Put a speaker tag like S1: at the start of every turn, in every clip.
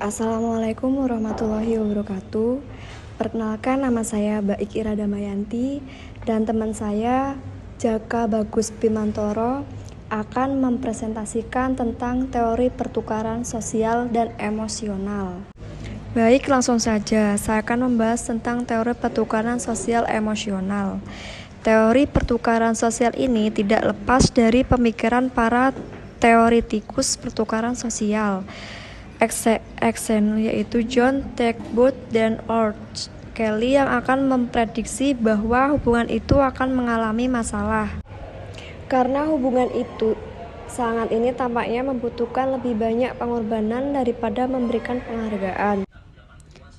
S1: Assalamualaikum warahmatullahi wabarakatuh. Perkenalkan, nama saya Baik Ira Damayanti dan teman saya Jaka Bagus Bimantoro akan mempresentasikan tentang teori pertukaran sosial dan emosional. Baik, langsung saja. Saya akan membahas tentang teori pertukaran sosial emosional. Teori pertukaran sosial ini tidak lepas dari pemikiran para teoretikus pertukaran sosial, yaitu John Talbot dan Art Kelly, yang akan memprediksi bahwa hubungan itu akan mengalami masalah. Karena hubungan itu sangat ini tampaknya membutuhkan lebih banyak pengorbanan daripada memberikan penghargaan.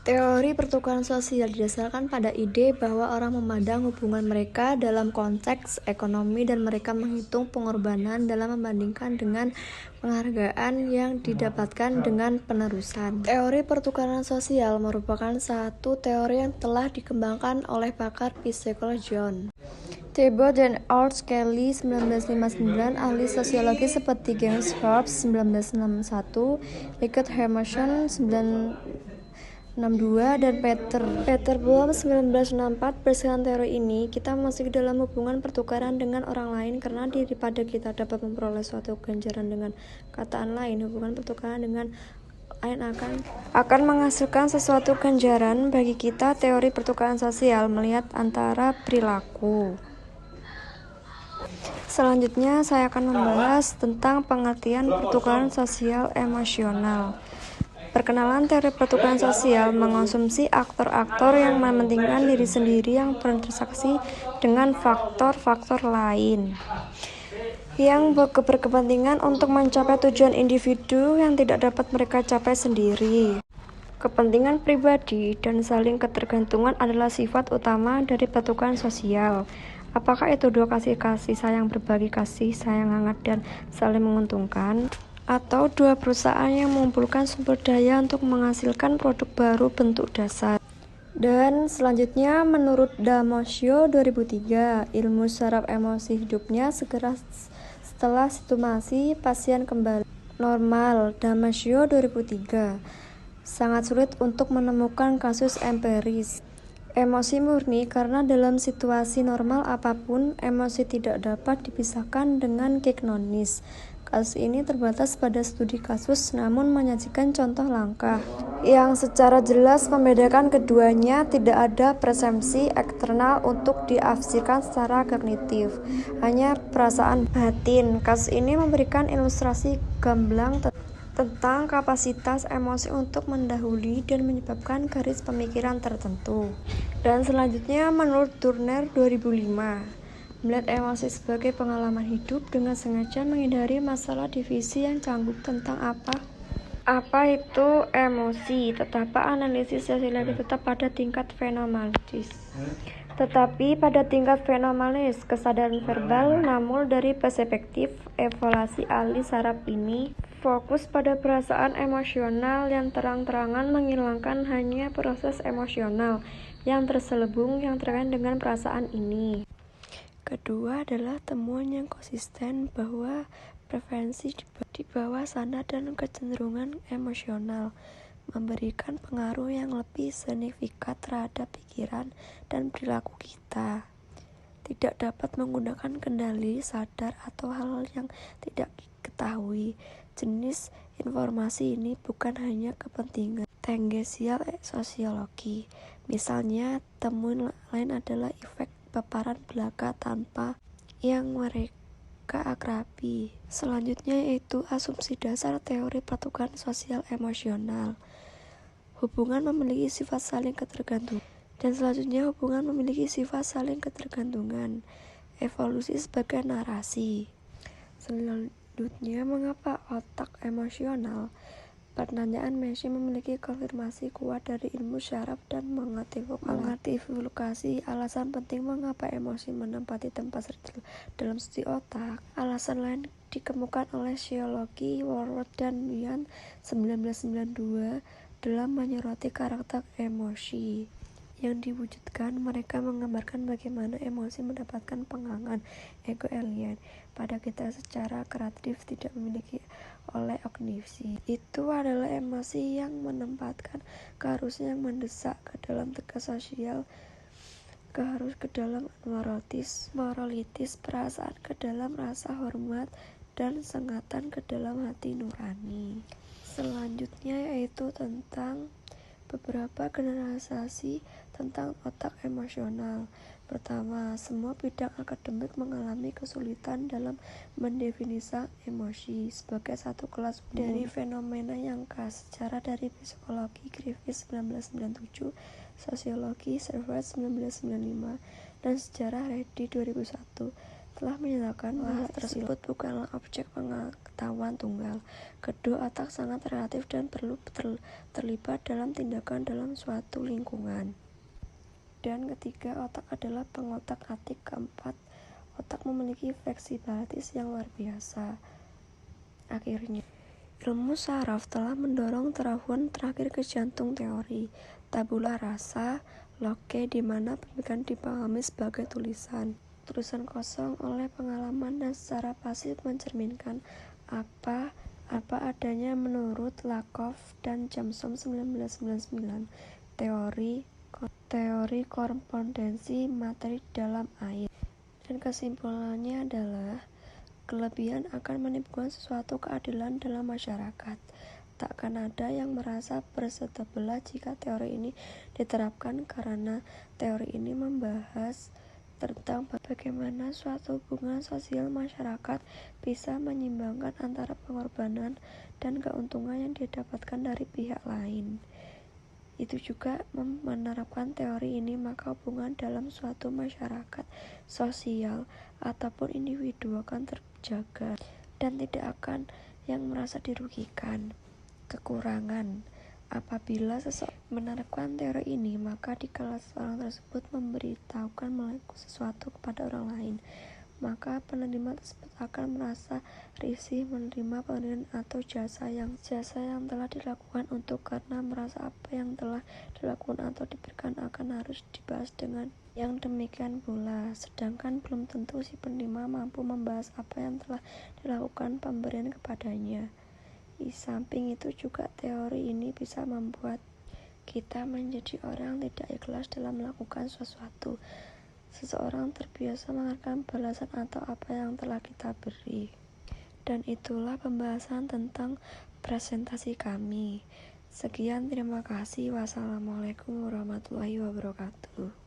S1: Teori pertukaran sosial didasarkan pada ide bahwa orang memandang hubungan mereka dalam konteks ekonomi dan mereka menghitung pengorbanan dalam membandingkan dengan penghargaan yang didapatkan dengan penerusan. Teori pertukaran sosial merupakan satu teori yang telah dikembangkan oleh pakar psikologi John Talbot dan Art Kelly 1959, ahli sosiologi seperti James Forbes 1961, Richard Emerson 1962, dan Peter Bloom 1964. Berdasarkan teori ini, kita masih dalam hubungan pertukaran dengan orang lain karena daripada kita dapat memperoleh suatu ganjaran dengan kataan lain, hubungan pertukaran dengan lain akan menghasilkan sesuatu ganjaran bagi kita. Teori pertukaran sosial melihat antara perilaku. Selanjutnya saya akan membahas tentang pengertian pertukaran sosial emosional. Perkenalan, teori pertukaran sosial mengonsumsi aktor-aktor yang mementingkan diri sendiri yang berinteraksi dengan faktor-faktor lain yang berkepentingan untuk mencapai tujuan individu yang tidak dapat mereka capai sendiri. Kepentingan pribadi dan saling ketergantungan adalah sifat utama dari pertukaran sosial. Apakah itu dua kasih sayang, berbagi kasih sayang hangat dan saling menguntungkan, atau dua perusahaan yang mengumpulkan sumber daya untuk menghasilkan produk baru bentuk dasar? Dan selanjutnya, menurut Damasio 2003, ilmu saraf emosi hidupnya segera setelah situasi pasien kembali normal. Damasio 2003, sangat sulit untuk menemukan kasus empiris emosi murni karena dalam situasi normal apapun, emosi tidak dapat dipisahkan dengan kognitis. Kasus ini terbatas pada studi kasus, namun menyajikan contoh langkah yang secara jelas membedakan keduanya. Tidak ada persepsi eksternal untuk diafsirkan secara kognitif, hanya perasaan batin. Kasus ini memberikan ilustrasi gamblang tentang kapasitas emosi untuk mendahului dan menyebabkan garis pemikiran tertentu. Dan selanjutnya, menurut Turner 2005, melihat emosi sebagai pengalaman hidup dengan sengaja menghindari masalah divisi yang canggung tentang apa itu emosi. Tetapi analisis sosiologi tetap pada tingkat fenomenalistis. Kesadaran verbal, namun dari perspektif evaluasi ahli saraf ini fokus pada perasaan emosional yang terang-terangan menghilangkan hanya proses emosional yang terselubung yang terkait dengan perasaan ini. Kedua adalah temuan yang konsisten bahwa preferensi di bawah sadar dan kecenderungan emosional memberikan pengaruh yang lebih signifikan terhadap pikiran dan perilaku kita. Tidak dapat menggunakan kendali sadar atau hal yang tidak diketahui. Jenis informasi ini bukan hanya kepentingan tanggensial sosiologi. Misalnya, temuan lain adalah efek paparan belaka tanpa yang mereka akrabi. Selanjutnya yaitu asumsi dasar teori pertukaran sosial emosional. Hubungan memiliki sifat saling ketergantungan. Dan selanjutnya, hubungan memiliki sifat saling ketergantungan. Evolusi sebagai narasi. Selanjutnya, mengapa otak emosional? Pertanyaan Messi memiliki konfirmasi kuat dari ilmu syaraf dan mengidentifikasi alasan penting mengapa emosi menempati tempat dalam studi otak. Alasan lain dikemukakan oleh sosiologi Warwood dan Nguyen 1992 dalam menyoroti karakter emosi, yang diwujudkan. Mereka menggambarkan bagaimana emosi mendapatkan penghangat ego alien pada kita secara kreatif tidak memiliki oleh kognisi. Itu adalah emosi yang menempatkan keharusan yang mendesak ke dalam tegas sosial, keharus ke dalam moralitis, perasaan ke dalam rasa hormat, dan sengatan ke dalam hati nurani. Selanjutnya yaitu tentang beberapa generalisasi tentang otak emosional. Pertama, semua bidang akademik mengalami kesulitan dalam mendefinisikan emosi sebagai satu kelas dari fenomena yang khas. Secara dari psikologi Griffiths 1997, sosiologi Servet 1995, dan sejarah Reddy 2001 telah menyatakan bahwa tersebut bukanlah objek pengetahuan tunggal. Kedua, otak sangat relatif dan perlu terlibat dalam tindakan dalam suatu lingkungan. Dan ketiga, otak adalah pengotak-atik. Keempat, otak memiliki fleksibilitas yang luar biasa. Akhirnya, ilmu saraf telah mendorong terahuan terakhir ke jantung teori tabula rasa loci, di mana pemikiran dipahami sebagai tulisan kosong oleh pengalaman dan secara pasif mencerminkan apa adanya menurut Lakoff dan Jameson 1999, teori korespondensi materi dalam air. Dan kesimpulannya adalah kelebihan akan menimbulkan sesuatu keadilan dalam masyarakat. Takkan ada yang merasa bersebelah jika teori ini diterapkan, karena teori ini membahas tentang bagaimana suatu hubungan sosial masyarakat bisa menyeimbangkan antara pengorbanan dan keuntungan yang didapatkan dari pihak lain. Itu juga menerapkan teori ini, maka hubungan dalam suatu masyarakat sosial ataupun individu akan terjaga dan tidak akan yang merasa dirugikan. Kekurangan: apabila seseorang menerapkan teori ini, maka dikala seseorang tersebut memberitahukan melakukan sesuatu kepada orang lain, maka penerima tersebut akan merasa risih menerima pemberian atau jasa yang telah dilakukan untuk, karena merasa apa yang telah dilakukan atau diberikan akan harus dibahas dengan yang demikian pula, sedangkan belum tentu si penerima mampu membahas apa yang telah dilakukan pemberian kepadanya. Di samping itu juga teori ini bisa membuat kita menjadi orang yang tidak ikhlas dalam melakukan sesuatu. Seseorang terbiasa mengharapkan balasan atau apa yang telah kita beri. Dan itulah pembahasan tentang presentasi kami. Sekian, terima kasih. Wassalamualaikum warahmatullahi wabarakatuh.